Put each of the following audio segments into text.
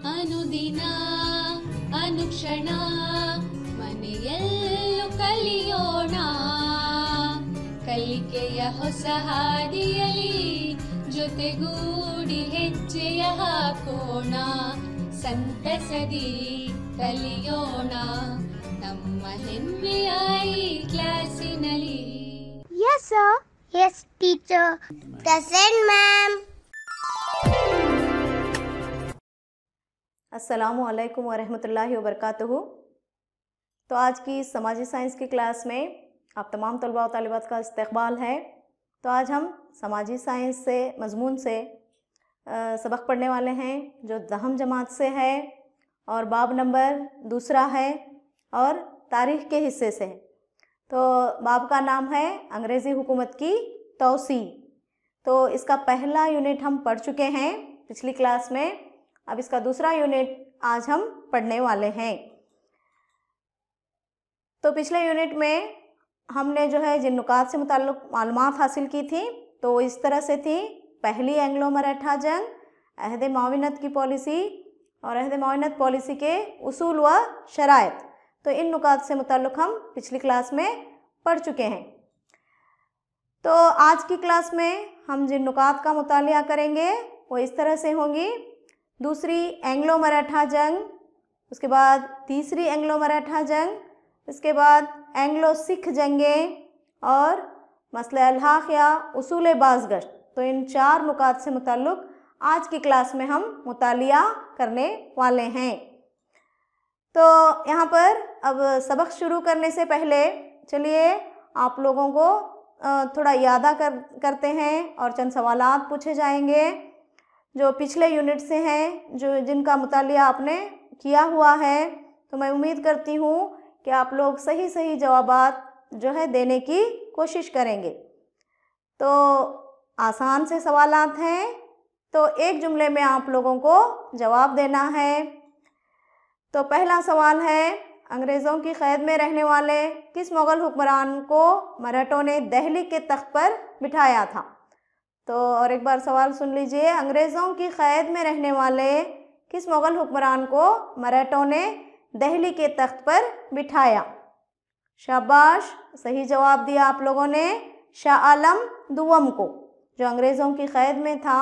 ಅನುದಿನ ಅನುಕ್ಷಣ ಮನೆಯಲ್ಲೂ ಕಲಿಯೋಣ, ಕಲಿಕೆಯ ಹೊಸ ಹಾದಿಯಲಿ ಜೊತೆಗೂಡಿ ಹೆಜ್ಜೆಯ ಹಾಕೋಣ, ಸಂತಸದಿ ಕಲಿಯೋಣ ನಮ್ಮ ಹೆಮ್ಮೆಯ ಈ ಕ್ಲಾಸಿನಲ್ಲಿ. Yes sir. Yes teacher. Present ma'am. अस्सलामु अलैकुम वरहमतुल्लाहि वबरकातुहू। तो आज की समाजी साइंस की क्लास में आप तमाम तलबा और तालिबात का इस्तकबाल है। तो आज हम समाजी साइंस से मज़मून से सबक पढ़ने वाले हैं जो दहम जमात से है और बाब नंबर 2 है और तारीख़ के हिस्से से है। तो बाब का नाम है अंग्रेज़ी हुकूमत की तौसी। तो इसका पहला यूनिट हम पढ़ चुके हैं पिछली क्लास में, अब इसका दूसरा यूनिट आज हम पढ़ने वाले हैं। तो पिछले यूनिट में हमने जो है जिन नुकात से मुताल्लिक़ मालूमात हासिल की थी तो इस तरह से थी: पहली एंग्लो मराठा जंग, अहद मुआविनत की पॉलिसी और अहद मुआविनत पॉलिसी के उसूल व शराइत। तो इन नुकात से मुताल्लिक़ हम पिछली क्लास में पढ़ चुके हैं। तो आज की क्लास में हम जिन नुकात का मुतालिया करेंगे वो इस तरह से होंगी: दूसरी एंग्लो मराठा जंग, उसके बाद तीसरी एंग्लो मराठा जंग, इसके बाद एंग्लो सिख जंगें और मसला अल्हाक़ या उसूल बाज़गश्त। तो इन 4 नुकात से मुताल्लिक़ आज की क्लास में हम मुतालिया करने वाले हैं। तो यहाँ पर अब सबक शुरू करने से पहले चलिए आप लोगों को थोड़ा यादा करते हैं और चंद सवालात पूछे जाएंगे जो पिछले यूनिट से हैं, जो जिनका मुतालिया आपने किया हुआ है। तो मैं उम्मीद करती हूँ कि आप लोग सही जवाबात जो है देने की कोशिश करेंगे। तो आसान से सवालात हैं, तो एक जुमले में आप लोगों को जवाब देना है। तो पहला सवाल है: अंग्रेज़ों की क़ैद में रहने वाले किस मुग़ल हुक्मरान को मराठों ने दिल्ली के तख्त पर बिठाया था? तो और एक बार सवाल सुन लीजिए: अंग्रेज़ों की क़ैद में रहने वाले किस मुग़ल हुक्मरान को मराठों ने दिल्ली के तख्त पर बिठाया? शाबाश, सही जवाब दिया आप लोगों ने। शाह आलम दुवम को, जो अंग्रेज़ों की क़ैद में था,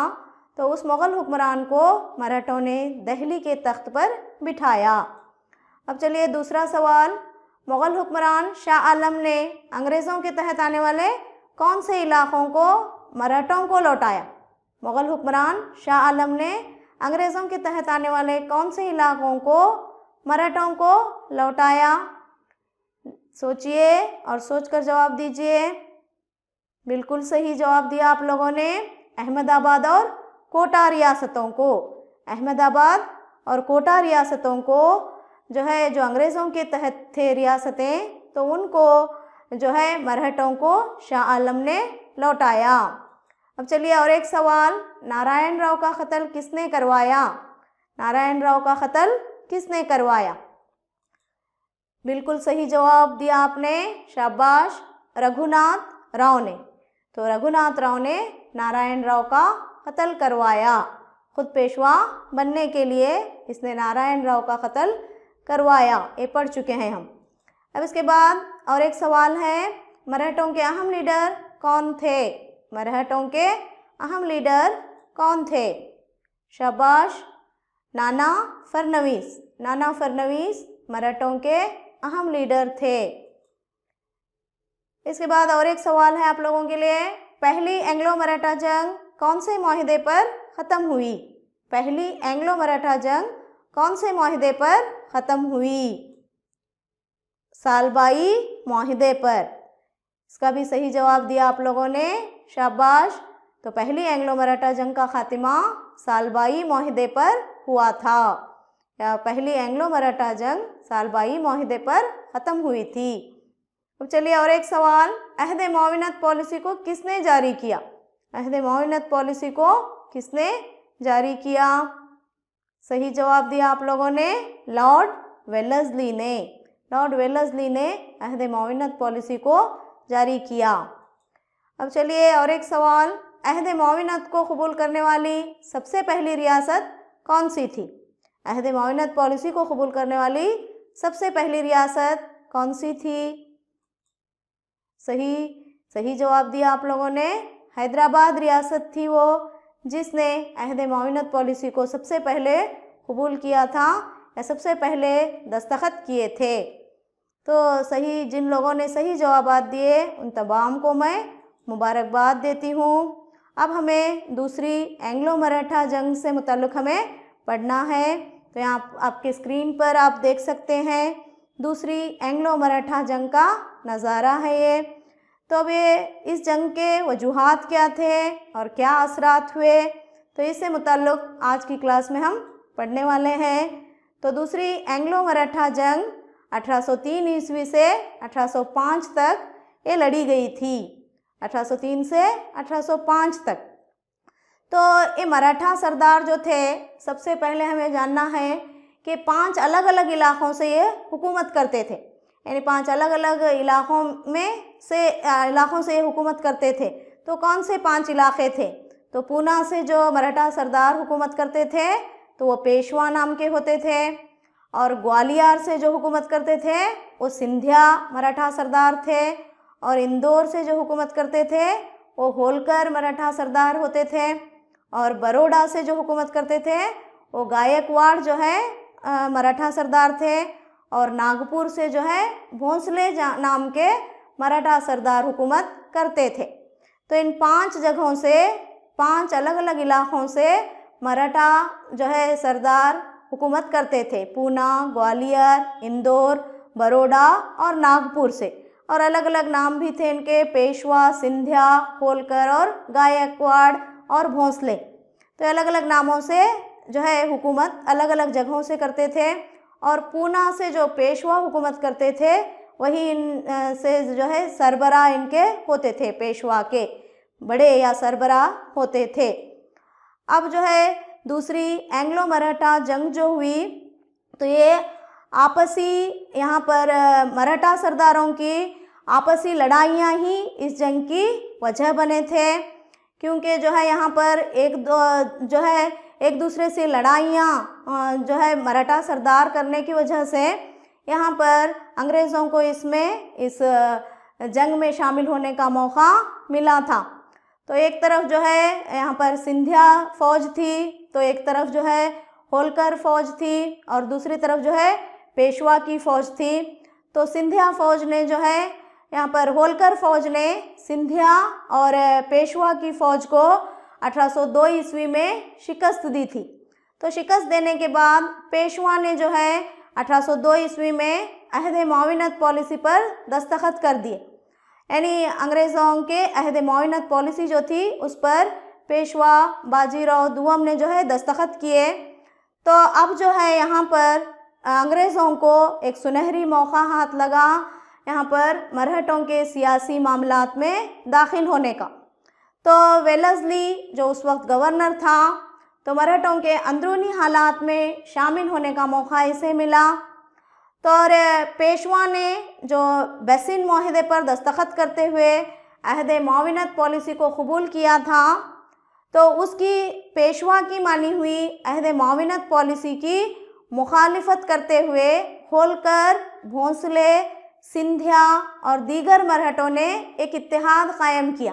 तो उस मुग़ल हुक्मरान को मराठों ने दिल्ली के तख्त पर बिठाया। अब चलिए दूसरा सवाल: मुग़ल हुक्मरान शाह आलम ने अंग्रेज़ों के तहत आने वाले कौन से इलाक़ों को मराठों को लौटाया? मुग़ल हुक्मरान शाह आलम ने अंग्रेज़ों के तहत आने वाले कौन से इलाक़ों को मराठों को लौटाया? सोचिए और सोचकर जवाब दीजिए। बिल्कुल सही जवाब दिया आप लोगों ने। अहमदाबाद और कोटा रियासतों को, अहमदाबाद और कोटा रियासतों को जो है, जो अंग्रेज़ों के तहत थे रियासतें, तो उनको जो है मराठों को शाह आलम ने लौटाया। अब चलिए और एक सवाल: नारायण राव का कत्ल किसने करवाया? नारायण राव का कत्ल किसने करवाया? बिल्कुल सही जवाब दिया आपने, शाबाश, रघुनाथ राव ने। तो रघुनाथ राव ने नारायण राव का कत्ल करवाया। खुद पेशवा बनने के लिए इसने नारायण राव का कत्ल करवाया। ये पढ़ चुके हैं हम। अब इसके बाद और एक सवाल है: मराठों के अहम लीडर कौन थे? मराठों के अहम लीडर कौन थे? शाबाश, नाना फडणवीस। नाना फडणवीस मराठों के अहम लीडर थे। इसके बाद और एक सवाल है आप लोगों के लिए: पहली एंग्लो मराठा जंग कौन से मुआहिदे पर ख़त्म हुई? पहली एंग्लो मराठा जंग कौन से मुआहिदे पर ख़त्म हुई? सालबाई मुआहिदे पर। इसका भी सही जवाब दिया आप लोगों ने, शाबाश। तो पहली एंग्लो मराठा जंग का ख़ात्मा सालबाई मुआहिदे पर हुआ था, या पहली एंग्लो मराठा जंग सालबाई मुआहिदे पर ख़त्म हुई थी। अब चलिए और एक सवाल: अहद मुआविनत पॉलिसी को किसने जारी किया? अहद मुआविनत पॉलिसी को किसने जारी किया? सही जवाब दिया आप लोगों ने, लॉर्ड वेलेस्ली ने। लॉर्ड वेलेस्ली ने अहद मुआविनत पॉलिसी को जारी किया। अब चलिए और एक सवाल, अहद मुआविनत को कबूल करने वाली सबसे पहली रियासत कौन सी थी? अहद मुआवनत पॉलिसी को कबूल करने वाली सबसे पहली रियासत कौन सी थी? सही जवाब दिया आप लोगों ने, हैदराबाद रियासत थी वो जिसने अहद मुआवनत पॉलिसी को सबसे पहले कबूल किया था या सबसे पहले दस्तखत किए थे। तो सही जिन लोगों ने सही जवाब दिए उन तमाम को मैं मुबारकबाद देती हूँ। अब हमें दूसरी एंग्लो मराठा जंग से मुताल्लिक़ हमें पढ़ना है। तो यहाँ आपके स्क्रीन पर आप देख सकते हैं दूसरी एंग्लो मराठा जंग का नज़ारा है ये। तो अब ये इस जंग के वजूहात क्या थे और क्या असरात हुए, तो इससे मुताल्लिक़ आज की क्लास में हम पढ़ने वाले हैं। तो दूसरी एंग्लो मराठा जंग 1803 ईस्वी से 1805 तक ये लड़ी गई थी, 1803 से 1805 तक। तो ये मराठा सरदार जो थे, सबसे पहले हमें जानना है कि 5 अलग अलग इलाक़ों से ये हुकूमत करते थे, यानी 5 अलग अलग इलाक़ों से ये हुकूमत करते थे। तो कौन से 5 इलाक़े थे? तो पूना से जो मराठा सरदार हुकूमत करते थे तो वो पेशवा नाम के होते थे, और ग्वालियर से जो हुकूमत करते थे वो सिंधिया मराठा सरदार थे, और इंदौर से जो हुकूमत करते थे वो होलकर मराठा सरदार होते थे, और बड़ौदा से जो हुकूमत करते थे वो गायकवाड़ जो है मराठा सरदार थे, और नागपुर से जो है भोंसले नाम के मराठा सरदार हुकूमत करते थे। तो इन 5 जगहों से, 5 अलग अलग इलाक़ों से मराठा जो है सरदार हुकूमत करते थे, पूना, ग्वालियर, इंदौर, बड़ौदा और नागपुर से। और अलग अलग नाम भी थे इनके, पेशवा, सिंधिया, होलकर और गायकवाड़ और भोंसले। तो अलग अलग नामों से जो है हुकूमत अलग अलग जगहों से करते थे। और पूना से जो पेशवा हुकूमत करते थे वही इन से जो है सरबराह इनके होते थे, पेशवा के बड़े या सरबराह होते थे। अब जो है दूसरी एंग्लो मराठा जंग जो हुई तो ये आपसी यहाँ पर मराठा सरदारों की आपसी लड़ाइयाँ ही इस जंग की वजह बने थे, क्योंकि जो है यहाँ पर एक दूसरे से लड़ाइयाँ जो है मराठा सरदार करने की वजह से यहाँ पर अंग्रेज़ों को इस जंग में शामिल होने का मौका मिला था। तो एक तरफ जो है यहाँ पर सिंधिया फ़ौज थी, तो एक तरफ जो है होलकर फ़ौज थी, और दूसरी तरफ जो है पेशवा की फ़ौज थी। तो सिंधिया फ़ौज ने जो है यहाँ पर होलकर फ़ौज ने सिंधिया और पेशवा की फ़ौज को 1802 ईस्वी में शिकस्त दी थी। तो शिकस्त देने के बाद पेशवा ने जो है 1802 ईस्वी में अहद मुआवनत पॉलिसी पर दस्तखत कर दिए, यानी अंग्रेज़ों के अहद मुआवनत पॉलिसी जो थी उस पर पेशवा बाजीराव दुआम ने जो है दस्तखत किए। तो अब जो है यहाँ पर अंग्रेज़ों को एक सुनहरी मौका हाथ लगा यहाँ पर मराठों के सियासी मामलात में दाखिल होने का। तो वेलेस्ली जो उस वक्त गवर्नर था, तो मराठों के अंदरूनी हालात में शामिल होने का मौका इसे मिला। तो और पेशवा ने जो बेसिन मुआहदे पर दस्तखत करते हुए अहद मुआवनत पॉलिसी को कबूल किया था, तो उसकी पेशवा की मानी हुई अहद मुआवनत पॉलिसी की मुखालिफत करते हुए होलकर, भोंसले, सिंधिया और दीगर मराठों ने एक इत्तेहाद कायम किया।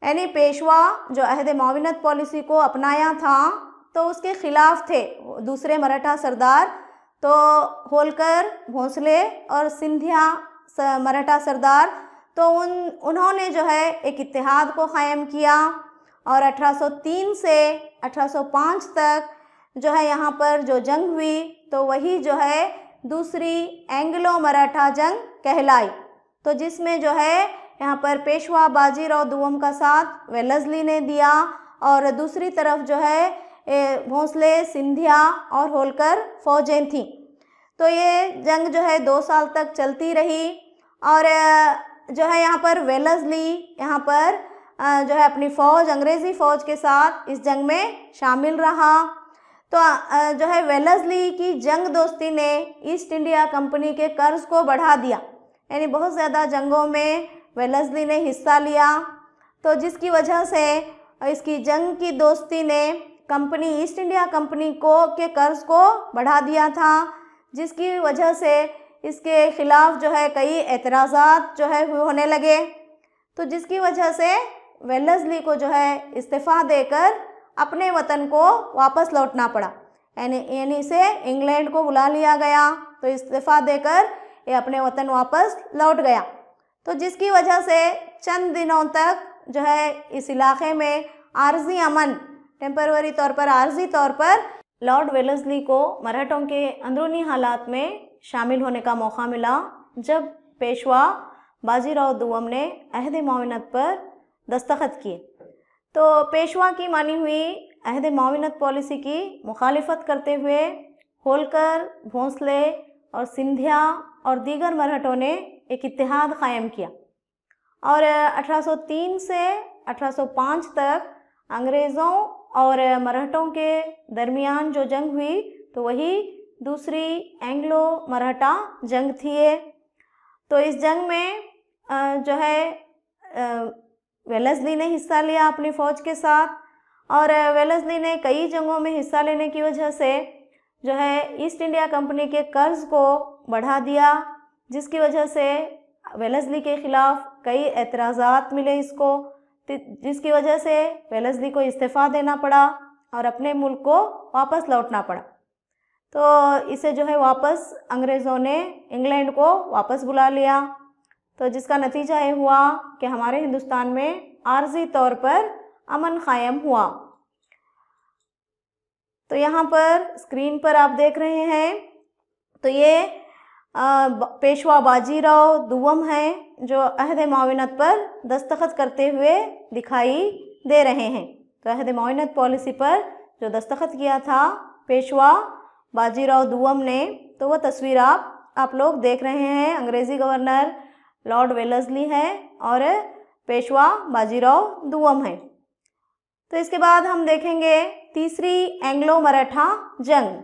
यानी पेशवा जो अहद मुआवनत पॉलिसी को अपनाया था तो उसके ख़िलाफ़ थे दूसरे मराठा सरदार। तो होलकर, भोंसले और सिंधिया मराठा सरदार, तो उन्होंने जो है एक इत्तेहाद को क़ायम किया, और 1803 से 1805 तक जो है यहाँ पर जो जंग हुई तो वही जो है दूसरी एंग्लो मराठा जंग कहलाई। तो जिसमें जो है यहाँ पर पेशवा बाजीराव दुआम का साथ वेलेस्ली ने दिया, और दूसरी तरफ जो है भोंसले, सिंधिया और होलकर फ़ौजें थीं। तो ये जंग जो है 2 साल तक चलती रही, और जो है यहाँ पर वेलेस्ली यहाँ पर जो है अपनी फ़ौज, अंग्रेज़ी फ़ौज के साथ इस जंग में शामिल रहा। तो जो है वेलेस्ली की जंग दोस्ती ने ईस्ट इंडिया कंपनी के कर्ज़ को बढ़ा दिया, यानी बहुत ज़्यादा जंगों में वेलेस्ली ने हिस्सा लिया। तो जिसकी वजह से इसकी जंग की दोस्ती ने कंपनी ईस्ट इंडिया कंपनी को के कर्ज को बढ़ा दिया था, जिसकी वजह से इसके खिलाफ जो है कई एतराज़ात जो है होने लगे। तो जिसकी वजह से वेलेस्ली को जो है इस्तीफ़ा देकर अपने वतन को वापस लौटना पड़ा, यानी इसे इंग्लैंड को बुला लिया गया। तो इस्तीफ़ा देकर ये अपने वतन वापस लौट गया। तो जिसकी वजह से चंद दिनों तक जो है इस इलाके में आर्जी अमन, टेम्पररी तौर पर आर्जी तौर पर लॉर्ड वेलेस्ली को मराठों के अंदरूनी हालात में शामिल होने का मौका मिला, जब पेशवा बाजीराव दुवम ने अहद मुआवनत पर दस्तखत किए। तो पेशवा की मानी हुई अहद मुआवनत पॉलिसी की मुखालिफत करते हुए होलकर, भोंसले और सिंधिया और दीगर मराठों ने एक इत्तेहाद कायम किया और 1803 से 1805 तक अंग्रेज़ों और मराठों के दरमियान जो जंग हुई तो वही दूसरी एंग्लो मराठा जंग थी ये। तो इस जंग में जो है वेलेस्ली ने हिस्सा लिया अपनी फ़ौज के साथ, और वेलेस्ली ने कई जंगों में हिस्सा लेने की वजह से जो है ईस्ट इंडिया कंपनी के कर्ज को बढ़ा दिया, जिसकी वजह से वेलेस्ली के ख़िलाफ़ कई एतराज़ात मिले इसको, जिसकी वजह से वेलेस्ली को इस्तीफ़ा देना पड़ा और अपने मुल्क को वापस लौटना पड़ा। तो इसे जो है वापस अंग्रेज़ों ने इंग्लैंड को वापस बुला लिया। तो जिसका नतीजा ये हुआ कि हमारे हिंदुस्तान में आर्जी तौर पर अमन कायम हुआ। तो यहाँ पर स्क्रीन पर आप देख रहे हैं, तो ये पेशवा बाजीराव दुवम हैं जो अहद मुआवनत पर दस्तखत करते हुए दिखाई दे रहे हैं। तो अहद मुआवनत पॉलिसी पर जो दस्तखत किया था पेशवा बाजीराव दुवम ने, तो वह तस्वीर आप लोग देख रहे हैं। अंग्रेज़ी गवर्नर लॉर्ड वेलेस्ली है और पेशवा बाजीराव दुवम है। तो इसके बाद हम देखेंगे तीसरी एंग्लो मराठा जंग।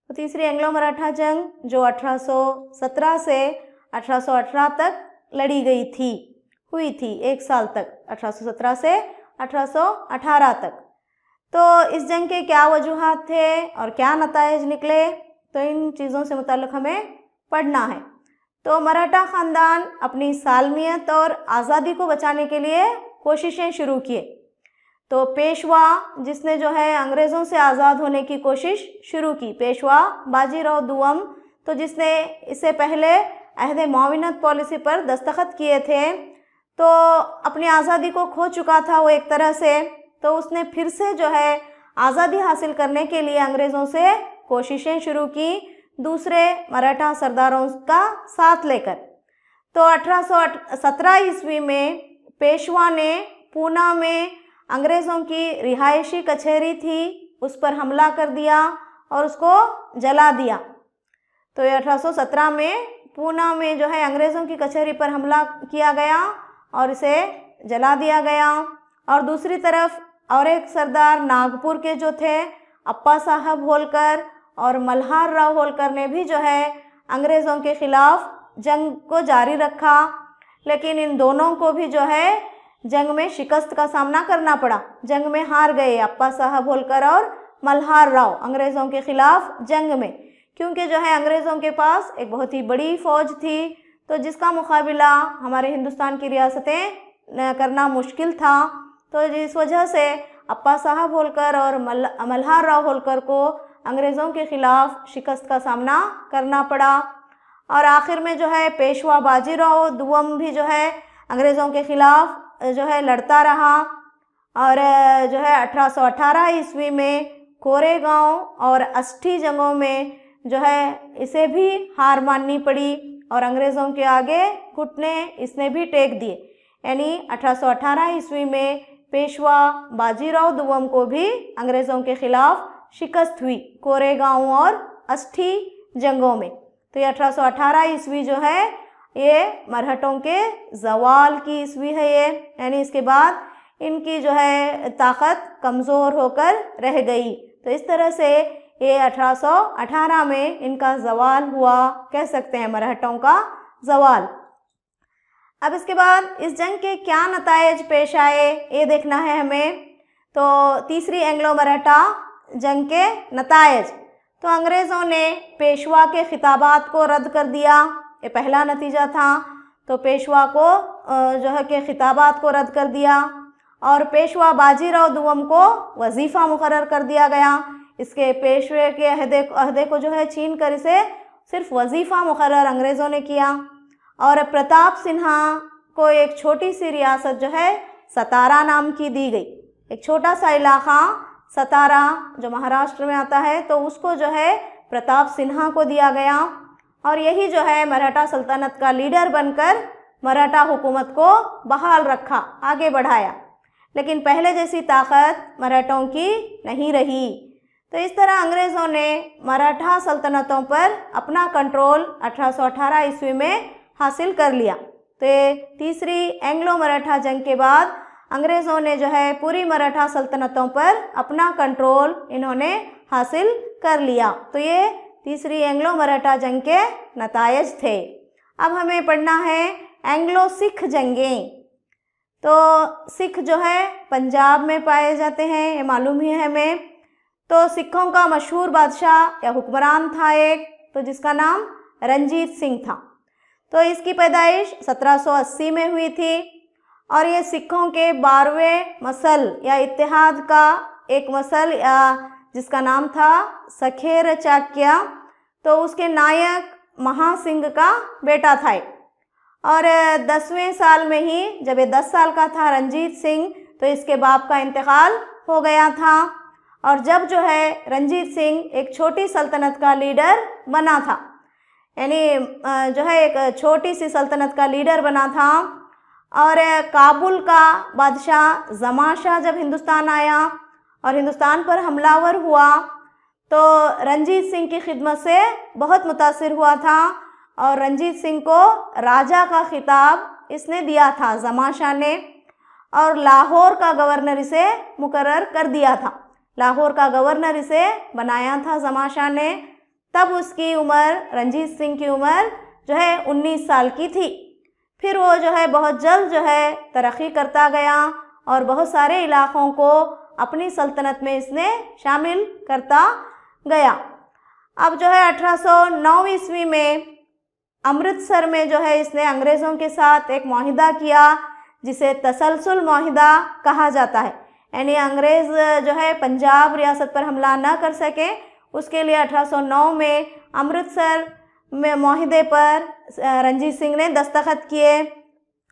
तो तीसरी एंग्लो मराठा जंग जो 1817 से 1818 तक लड़ी गई हुई थी 1 साल तक, 1817 से 1818 तक। तो इस जंग के क्या वजूहात थे और क्या नताइज निकले, तो इन चीज़ों से मुताल्लिक़ हमें पढ़ना है। तो मराठा ख़ानदान अपनी सालमियत और आज़ादी को बचाने के लिए कोशिशें शुरू किए। तो पेशवा जिसने जो है अंग्रेज़ों से आज़ाद होने की कोशिश शुरू की, पेशवा बाजीराव दुवम, तो जिसने इससे पहले अहद मुआवनत पॉलिसी पर दस्तखत किए थे, तो अपनी आज़ादी को खो चुका था वो एक तरह से। तो उसने फिर से जो है आज़ादी हासिल करने के लिए अंग्रेज़ों से कोशिशें शुरू की, दूसरे मराठा सरदारों का साथ लेकर। तो 1817 ईस्वी में पेशवा ने पूना में अंग्रेज़ों की रिहायशी कचहरी थी उस पर हमला कर दिया और उसको जला दिया। तो 1817 में पूना में जो है अंग्रेज़ों की कचहरी पर हमला किया गया और इसे जला दिया गया। और दूसरी तरफ और एक सरदार नागपुर के जो थे अप्पा साहब होलकर और मल्हार राव होलकर ने भी जो है अंग्रेज़ों के ख़िलाफ़ जंग को जारी रखा, लेकिन इन दोनों को भी जो है जंग में शिकस्त का सामना करना पड़ा। जंग में हार गए अप्पा साहब होलकर और मल्हार राव अंग्रेज़ों के ख़िलाफ़ जंग में, क्योंकि जो है अंग्रेज़ों के पास एक बहुत ही बड़ी फ़ौज थी, तो जिसका मुकाबला हमारे हिंदुस्तान की रियासतें करना मुश्किल था। तो जिस वजह से अप्पा साहब होलकर और मल्हार राव होलकर को अंग्रेज़ों के ख़िलाफ़ शिकस्त का सामना करना पड़ा। और आखिर में जो है पेशवा बाजीराव दुवम भी जो है अंग्रेज़ों के ख़िलाफ़ जो है लड़ता रहा और जो है 1818 ईस्वी में कोरेगांव और अस्थि जंगों में जो है इसे भी हार माननी पड़ी और अंग्रेज़ों के आगे घुटने इसने भी टेक दिए। यानी 1818 ईस्वी में पेशवा बाजीराव दुवम को भी अंग्रेज़ों के ख़िलाफ़ शिकस्त हुई कोरेगांव और अस्थि जंगों में। तो ये 1818 ईस्वी जो है ये मराठों के ज़वाल की ईस्वी है ये, यानी इसके बाद इनकी जो है ताकत कमज़ोर होकर रह गई। तो इस तरह से ये 1818 में इनका ज़वाल हुआ, कह सकते हैं मराठों का ज़वाल। अब इसके बाद इस जंग के क्या नताइज पेश आए ये देखना है हमें। तो तीसरी एंग्लो मराठा जंग के नतायज, तो अंग्रेज़ों ने पेशवा के खिताबात को रद्द कर दिया, ये पहला नतीजा था। तो पेशवा को जो है कि खिताबात को रद्द कर दिया और पेशवा बाजीराव दुवम को वजीफ़ा मुकर्रर कर दिया गया। इसके पेशवे के अहदे को जो है छीन कर इसे सिर्फ वजीफ़ा मुकर्रर अंग्रेज़ों ने किया। और प्रताप सिन्हा को एक छोटी सी रियासत जो है सतारा नाम की दी गई, एक छोटा सा इलाक़ा सतारा जो महाराष्ट्र में आता है, तो उसको जो है प्रताप सिन्हा को दिया गया और यही जो है मराठा सल्तनत का लीडर बनकर मराठा हुकूमत को बहाल रखा, आगे बढ़ाया। लेकिन पहले जैसी ताकत मराठों की नहीं रही। तो इस तरह अंग्रेज़ों ने मराठा सल्तनतों पर अपना कंट्रोल 1818 ईस्वी में हासिल कर लिया। तो ये तीसरी एंग्लो मराठा जंग के बाद अंग्रेज़ों ने जो है पूरी मराठा सल्तनतों पर अपना कंट्रोल इन्होंने हासिल कर लिया। तो ये तीसरी एंग्लो मराठा जंग के नतायज थे। अब हमें पढ़ना है एंग्लो सिख जंगें। तो सिख जो है पंजाब में पाए जाते हैं, ये मालूम ही है हमें। तो सिखों का मशहूर बादशाह या हुक्मरान था एक, तो जिसका नाम रंजीत सिंह था। तो इसकी पैदाइश 1780 में हुई थी और ये सिखों के 12वें मसल या इत्तेहाद का एक मसल या जिसका नाम था सखेर चाक्या, तो उसके नायक महासिंह का बेटा था। और 10वें साल में ही जब ये 10 साल का था रंजीत सिंह, तो इसके बाप का इंतकाल हो गया था। और जब जो है रंजीत सिंह एक छोटी सल्तनत का लीडर बना था, यानी जो है एक छोटी सी सल्तनत का लीडर बना था, और काबुल का बादशाह जमा शाह जब हिंदुस्तान आया और हिंदुस्तान पर हमलावर हुआ, तो रंजीत सिंह की खिदमत से बहुत मुतासिर हुआ था और रंजीत सिंह को राजा का खिताब इसने दिया था जमा शाह ने, और लाहौर का गवर्नर इसे मुकर्रर कर दिया था। लाहौर का गवर्नर इसे बनाया था जमा शाह ने। तब उसकी उम्र, रंजीत सिंह की उम्र जो है 19 साल की थी। फिर वो जो है बहुत जल्द जो है तरक्की करता गया और बहुत सारे इलाक़ों को अपनी सल्तनत में इसने शामिल करता गया। अब जो है 1809 ईस्वी में अमृतसर में जो है इसने अंग्रेज़ों के साथ एक मुआहिदा किया जिसे तसलसल मुआहिदा कहा जाता है, यानी अंग्रेज़ जो है पंजाब रियासत पर हमला न कर सके, उसके लिए 1809 में अमृतसर में मुआहिदे पर रंजीत सिंह ने दस्तखत किए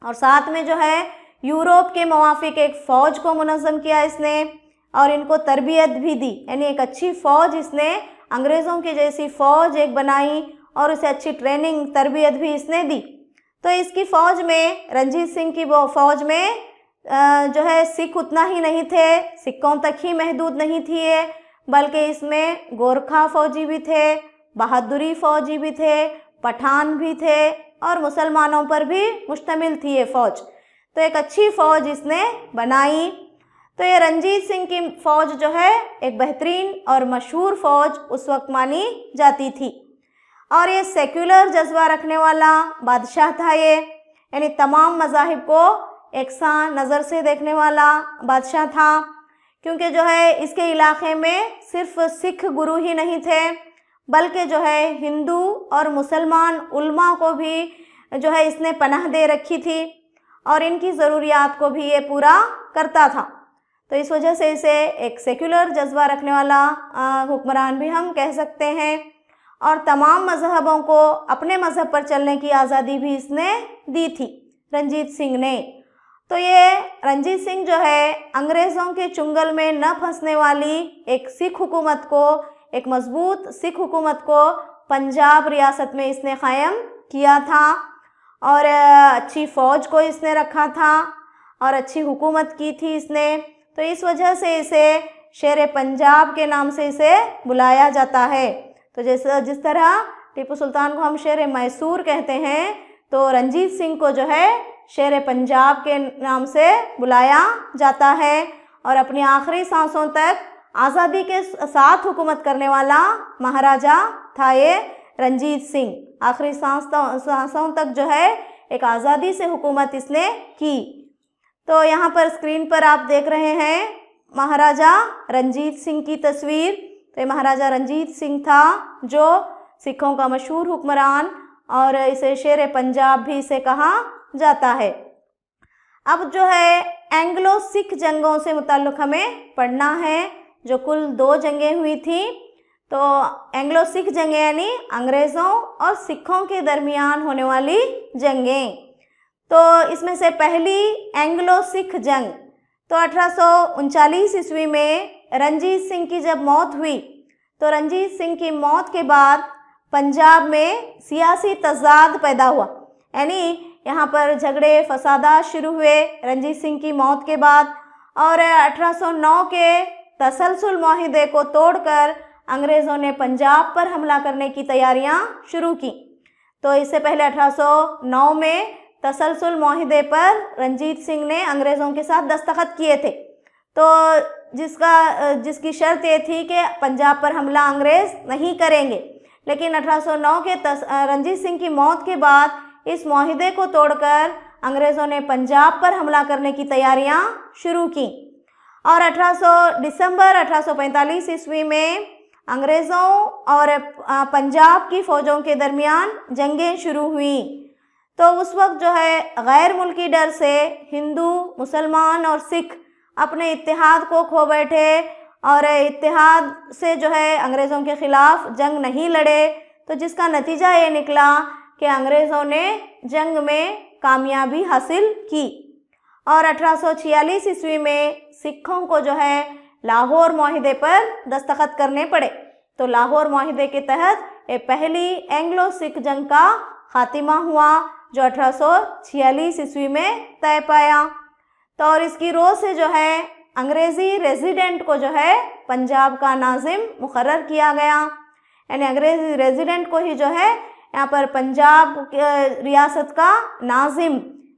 और साथ में जो है यूरोप के मुवाफिक एक फ़ौज को मुनज़्ज़म किया इसने और इनको तरबियत भी दी, यानी एक अच्छी फ़ौज इसने अंग्रेज़ों की जैसी फ़ौज एक बनाई और उसे अच्छी ट्रेनिंग तरबियत भी इसने दी। तो इसकी फ़ौज में, रंजीत सिंह की वो फ़ौज में जो है सिख उतना ही नहीं थे, सिक्कों तक ही महदूद नहीं थी ये, बल्कि इसमें गोरखा फ़ौजी भी थे, बहादुरी फ़ौजी भी थे, पठान भी थे और मुसलमानों पर भी मुश्तमिल थी ये फ़ौज। तो एक अच्छी फ़ौज इसने बनाई। तो ये रंजीत सिंह की फ़ौज जो है एक बेहतरीन और मशहूर फ़ौज उस वक्त मानी जाती थी और ये सेक्युलर जज्बा रखने वाला बादशाह था ये, यानी तमाम मज़ाहिब को एकसां नज़र से देखने वाला बादशाह था, क्योंकि जो है इसके इलाक़े में सिर्फ सिख गुरु ही नहीं थे बल्कि जो है हिंदू और मुसलमान उल्मा को भी जो है इसने पनाह दे रखी थी और इनकी ज़रूरियात को भी ये पूरा करता था। तो इस वजह से इसे एक सेक्युलर जज्बा रखने वाला हुक्मरान भी हम कह सकते हैं और तमाम मज़हबों को अपने मज़हब पर चलने की आज़ादी भी इसने दी थी रंजीत सिंह ने। तो ये रंजीत सिंह जो है अंग्रेज़ों के चुंगल में न फंसने वाली एक सिख हुकूमत को, एक मजबूत सिख हुकूमत को पंजाब रियासत में इसने क़ायम किया था और अच्छी फ़ौज को इसने रखा था और अच्छी हुकूमत की थी इसने। तो इस वजह से इसे शेर पंजाब के नाम से इसे बुलाया जाता है। तो जिस तरह टीपू सुल्तान को हम शेर मैसूर कहते हैं, तो रंजीत सिंह को जो है शेर पंजाब के नाम से बुलाया जाता है और अपनी आखिरी सांसों तक आज़ादी के साथ हुकूमत करने वाला महाराजा था ये रंजीत सिंह। आखिरी सांसों तक जो है एक आज़ादी से हुकूमत इसने की। तो यहाँ पर स्क्रीन पर आप देख रहे हैं महाराजा रंजीत सिंह की तस्वीर। तो ये महाराजा रंजीत सिंह था जो सिखों का मशहूर हुक्मरान, और इसे शेर पंजाब भी इसे कहा जाता है। अब जो है एंग्लो सिख जंगों से मुताल्लिक़ हमें पढ़ना है, जो कुल 2 जंगें हुई थी। तो एंग्लो सिख जंगें यानी अंग्रेज़ों और सिखों के दरमियान होने वाली जंगें। तो इसमें से पहली एंग्लो सिख जंग तो 1839 ईस्वी में रंजीत सिंह की जब मौत हुई, तो रंजीत सिंह की मौत के बाद पंजाब में सियासी तज़ाद पैदा हुआ, यानी यहाँ पर झगड़े फसादात शुरू हुए रंजीत सिंह की मौत के बाद। और 1809 के तसलसल माहिदे को तोड़कर अंग्रेज़ों ने पंजाब पर हमला करने की तैयारियां शुरू की। तो इससे पहले 1809 में तसलसल माहिदे पर रंजीत सिंह ने अंग्रेज़ों के साथ दस्तखत किए थे, तो जिसकी शर्त ये थी कि पंजाब पर हमला अंग्रेज़ नहीं करेंगे। लेकिन 1809 के रंजीत सिंह की मौत के बाद इस माहिदे को तोड़कर अंग्रेज़ों ने पंजाब पर हमला करने की तैयारियां शुरू की। और दिसंबर 1845 ईस्वी में अंग्रेज़ों और पंजाब की फ़ौजों के दरमियान जंगें शुरू हुई। तो उस वक्त जो है गैर मुल्की डर से हिंदू, मुसलमान और सिख अपने इत्तेहाद को खो बैठे, और इत्तेहाद से जो है अंग्रेज़ों के ख़िलाफ़ जंग नहीं लड़े। तो जिसका नतीजा ये निकला कि अंग्रेज़ों ने जंग में कामयाबी हासिल की। और 1846 ईस्वी में सिखों को जो है लाहौर माहिदे पर दस्तखत करने पड़े। तो लाहौर माहिदे के तहत ये पहली एंग्लो सिख जंग का खात्मा हुआ, जो 1846 ईस्वी में तय पाया। तो और इसकी रोह से जो है अंग्रेज़ी रेजिडेंट को जो है पंजाब का नाजिम मुकर्रर किया गया, यानी अंग्रेज़ी रेजिडेंट को ही जो है यहाँ पर पंजाब रियासत का नाजिम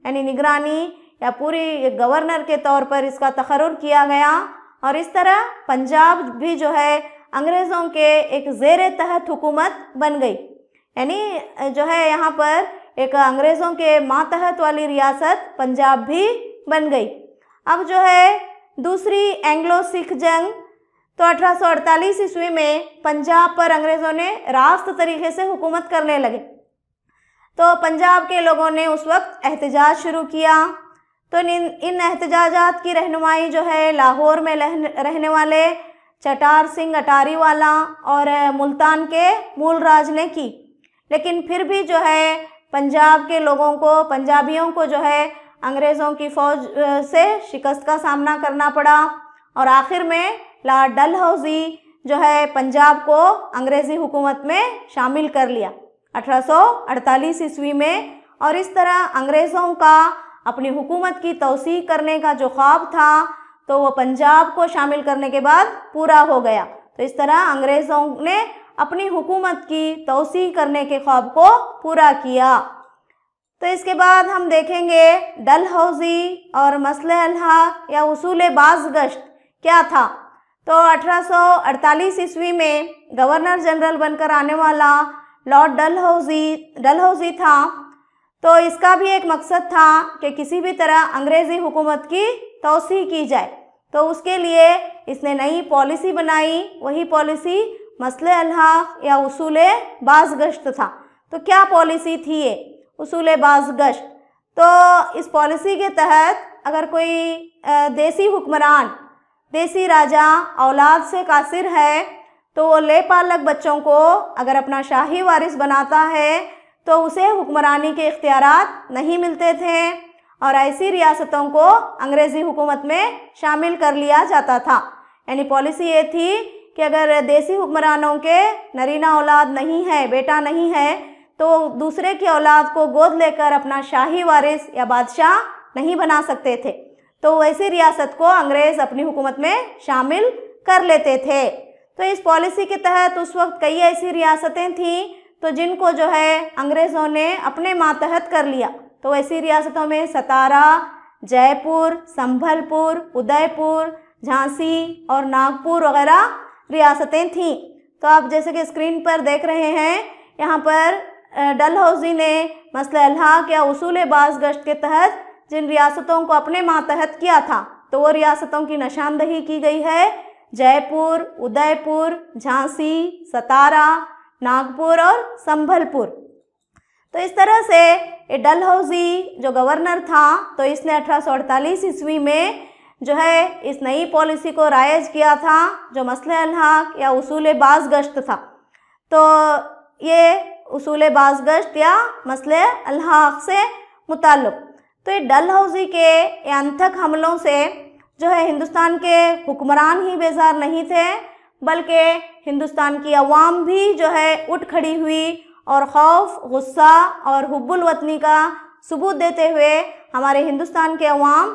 यानी निगरानी या पूरी गवर्नर के तौर पर इसका तकर्रुर किया गया। और इस तरह पंजाब भी जो है अंग्रेज़ों के एक ज़ेर तहत हुकूमत बन गई, यानी जो है यहाँ पर एक अंग्रेज़ों के मातहत वाली रियासत पंजाब भी बन गई। अब जो है दूसरी एंग्लो सिख जंग, तो 1848 ईस्वी में पंजाब पर अंग्रेज़ों ने रास्त तरीके से हुकूमत करने लगे। तो पंजाब के लोगों ने उस वक्त एहतजाज शुरू किया। तो इन एहतजाजात की रहनुमाई जो है लाहौर में रहने वाले चटार सिंह अटारीवाला और मुल्तान के मूल राज ने की। लेकिन फिर भी जो है पंजाब के लोगों को, पंजाबियों को जो है अंग्रेज़ों की फ़ौज से शिकस्त का सामना करना पड़ा, और आखिर में लॉर्ड डलहौजी जो है पंजाब को अंग्रेज़ी हुकूमत में शामिल कर लिया 1848 ईस्वी में। और इस तरह अंग्रेज़ों का अपनी हुकूमत की तौसीक़ करने का जो ख्वाब था, तो वो पंजाब को शामिल करने के बाद पूरा हो गया। तो इस तरह अंग्रेज़ों ने अपनी हुकूमत की तौसीक़ करने के ख्वाब को पूरा किया। तो इसके बाद हम देखेंगे डलहौजी और मसले अल-हक या उसूल बाज़गश्त क्या था। तो 1848 ईस्वी में गवर्नर जनरल बनकर आने वाला लॉर्ड डलहौजी था। तो इसका भी एक मकसद था कि किसी भी तरह अंग्रेज़ी हुकूमत की तौसीक़ की जाए। तो उसके लिए इसने नई पॉलिसी बनाई, वही पॉलिसी मसले अल-हक या उसूल बाज़गश्त था। तो क्या पॉलिसी थी ये उसूल बाज़गश्त? तो इस पॉलिसी के तहत अगर कोई देसी हुक्मरान, देसी राजा औलाद से कासिर है, तो वो लेपालक बच्चों को अगर अपना शाही वारिस बनाता है तो उसे हुक्मरानी के इख्तियारात नहीं मिलते थे, और ऐसी रियासतों को अंग्रेज़ी हुकूमत में शामिल कर लिया जाता था। यानी पॉलिसी ये थी कि अगर देसी हुक्मरानों के नरीना औलाद नहीं है, बेटा नहीं है, तो दूसरे की औलाद को गोद लेकर अपना शाही वारिस या बादशाह नहीं बना सकते थे। तो वैसी रियासत को अंग्रेज़ अपनी हुकूमत में शामिल कर लेते थे। तो इस पॉलिसी के तहत उस वक्त कई ऐसी रियासतें थीं तो जिनको जो है अंग्रेज़ों ने अपने मातहत कर लिया। तो ऐसी रियासतों में सतारा, जयपुर, संभलपुर, उदयपुर, झांसी और नागपुर वगैरह रियासतें थीं। तो आप जैसे कि स्क्रीन पर देख रहे हैं, यहाँ पर डलहौजी ने मसले अल-हक या उसूल बाज़गश्त के तहत जिन रियासतों को अपने मातहत किया था तो वो रियासतों की निशानदही की गई है, जयपुर, उदयपुर, झांसी, सतारा, नागपुर और संभलपुर। तो इस तरह से ये डलहौजी जो गवर्नर था, तो इसने 1848 ईस्वी में जो है इस नई पॉलिसी को राइज किया था, जो मसले अल-हक या उसूल बाज़गश्त था। तो ये उसूल बाज़गश्त या मसले अल-हक से मुताल्लिक़, तो ये डलहौजी के अनथक हमलों से जो है हिंदुस्तान के हुक्मरान ही बेजार नहीं थे, बल्कि हिंदुस्तान की अवाम भी जो है उठ खड़ी हुई और खौफ, गुस्सा और हुब्बुल वतनी का सबूत देते हुए हमारे हिंदुस्तान के अवाम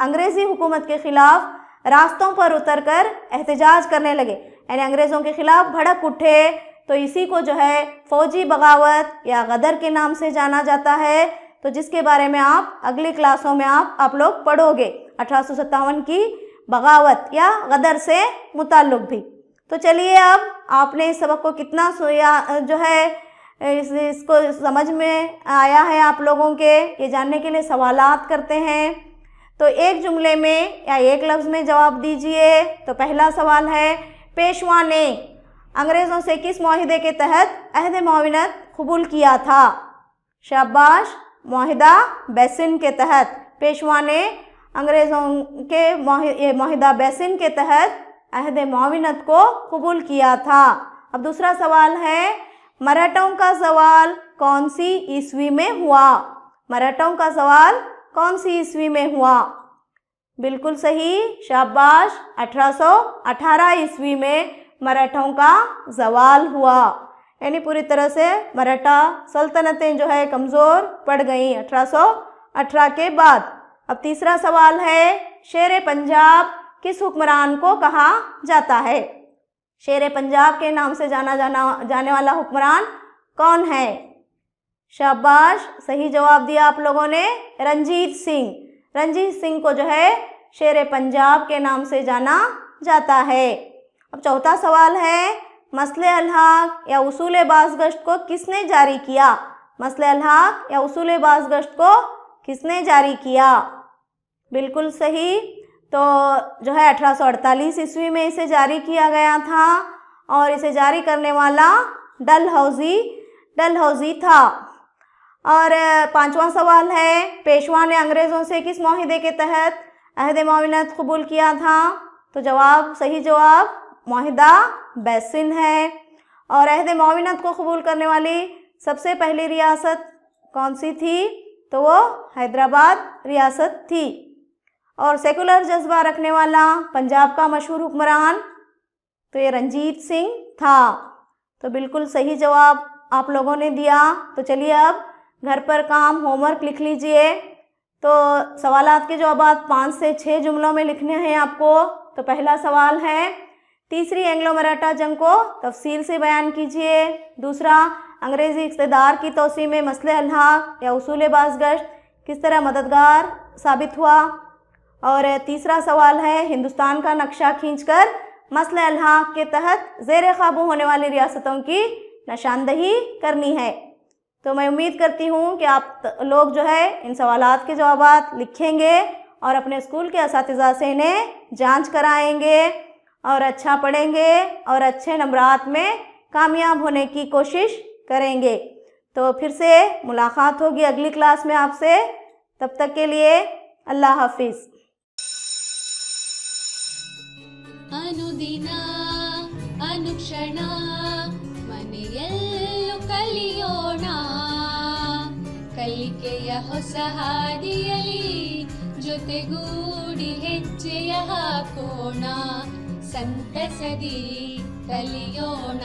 अंग्रेज़ी हुकूमत के ख़िलाफ़ रास्तों पर उतरकर एहतजाज करने लगे, यानी अंग्रेज़ों के ख़िलाफ़ भड़क उठे। तो इसी को जो है फ़ौजी बगावत या गदर के नाम से जाना जाता है, तो जिसके बारे में आप अगली क्लासों में आप लोग पढ़ोगे, 1857 की बगावत या गदर से मुताल्लिक़ भी। तो चलिए, अब आपने इस सबक को कितना जो है इसको समझ में आया है आप लोगों के, ये जानने के लिए सवालात करते हैं। तो एक जुमले में या एक लफ्ज़ में जवाब दीजिए। तो पहला सवाल है, पेशवा ने अंग्रेज़ों से किस मुआहिदे के तहत अहद मुआविनत कबूल किया था? शाबाश, मुआहिदा बेसिन के तहत। पेशवा ने अंग्रेज़ों के मुआहिदा बेसिन के तहत अहद मुआविनत को कबूल किया था। अब दूसरा सवाल है, मराठों का ज़वाल कौन सी ईस्वी में हुआ? मराठों का ज़वाल कौन सी ईस्वी में हुआ? बिल्कुल सही, शाबाश, 1818 ईस्वी में मराठों का ज़वाल हुआ, यानी पूरी तरह से मराठा सल्तनतें जो है कमज़ोर पड़ गईं 1818 के बाद। अब तीसरा सवाल है, शेर पंजाब किस हुक्मरान को कहा जाता है? शेर पंजाब के नाम से जाने वाला हुक्मरान कौन है? शाबाश, सही जवाब दिया आप लोगों ने, रंजीत सिंह। रंजीत सिंह को जो है शेर पंजाब के नाम से जाना जाता है। अब चौथा सवाल है, मसले अल-हक या उसूल बाज़गश्त को किसने जारी किया? मसले अल-हक या उसूल बाज़गश्त को किसने जारी किया? बिल्कुल सही, तो जो है 1848 ईस्वी में इसे जारी किया गया था और इसे जारी करने वाला डलहौजी था। और पांचवा सवाल है, पेशवा ने अंग्रेज़ों से किस मुआहिदे के तहत अहद मुआविनत कबूल किया था? तो सही जवाब मुआहिदा बेसिन है। और अहद मुआविनत को कबूल करने वाली सबसे पहली रियासत कौन सी थी? तो वो हैदराबाद रियासत थी। और सेकुलर जज्बा रखने वाला पंजाब का मशहूर हुक्मरान, तो ये रंजीत सिंह था। तो बिल्कुल सही जवाब आप लोगों ने दिया। तो चलिए, अब घर पर काम होमवर्क लिख लीजिए। तो सवालात के जवाब 5 से 6 जुमलों में लिखने हैं आपको। तो पहला सवाल है, तीसरी एंग्लो मराठा जंग को तफसील से बयान कीजिए। दूसरा, अंग्रेज़ी इक़्तिदार की तोसी में मसले अल-हक या उसूल बाज़गश्त किस तरह मददगार साबित हुआ? और तीसरा सवाल है, हिंदुस्तान का नक्शा खींचकर मसले अल-हक के तहत ज़ेर क़ाबू होने वाली रियासतों की निशानदही करनी है। तो मैं उम्मीद करती हूँ कि आप लोग जो है इन सवालात के जवाब लिखेंगे और अपने स्कूल के असातिज़ा से इन्हें जांच कराएंगे और अच्छा पढ़ेंगे और अच्छे नंबरात में कामयाब होने की कोशिश करेंगे। तो फिर से मुलाकात होगी अगली क्लास में आपसे। तब तक के लिए अल्लाह हाफिज़। अनुदिन अनुक्षण ಮನೆಯಲ್ಲೂ ಕಲಿಯೋಣ, ಕಲಿಕೆಯ ಹೊಸ ಹಾದಿಯಲ್ಲಿ ಜೊತೆಗೂಡಿ ಹೆಜ್ಜೆಯ ಹಾಕೋಣ, ಸಂತಸದಿ ಕಲಿಯೋಣ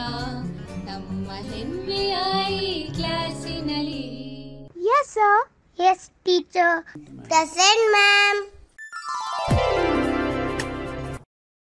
ನಮ್ಮ ಹೆಮ್ಮೆಯ ಈ ಕ್ಲಾಸಿನಲ್ಲಿ. Yes sir. Yes teacher. Present ma'am.